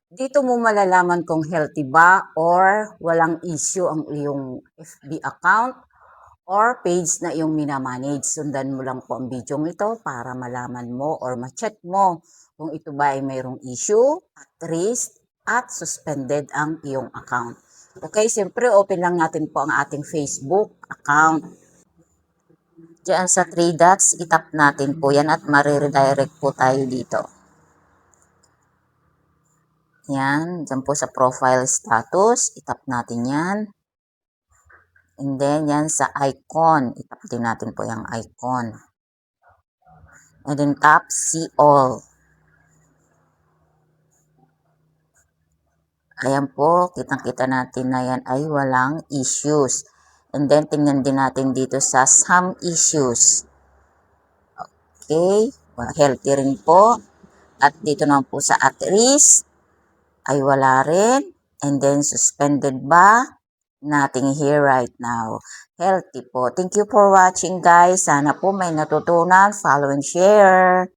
Dito mo malalaman kung healthy ba or walang issue ang iyong FB account or page na iyong minamanage. Sundan mo lang po ang video ito para malaman mo or ma-check mo kung ito ba ay mayroong issue, at risk, at suspended ang iyong account. Okay, siyempre open lang natin po ang ating Facebook account. Diyan sa 3 dots, itap natin po yan at mariredirect po tayo dito. Yan, dyan po sa profile status, itap natin yan. And then, yan sa icon, itap din natin po yung icon. And then, tap see all. Ayan po, kitang-kita natin na yan ay walang issues. And then, tingnan din natin dito sa some issues. Okay, healthy rin po. At dito naman po sa at risk, ay wala rin. And then, suspended ba? Nothing here right now. Healthy po. Thank you for watching, guys. Sana po may natutunan. Follow and share.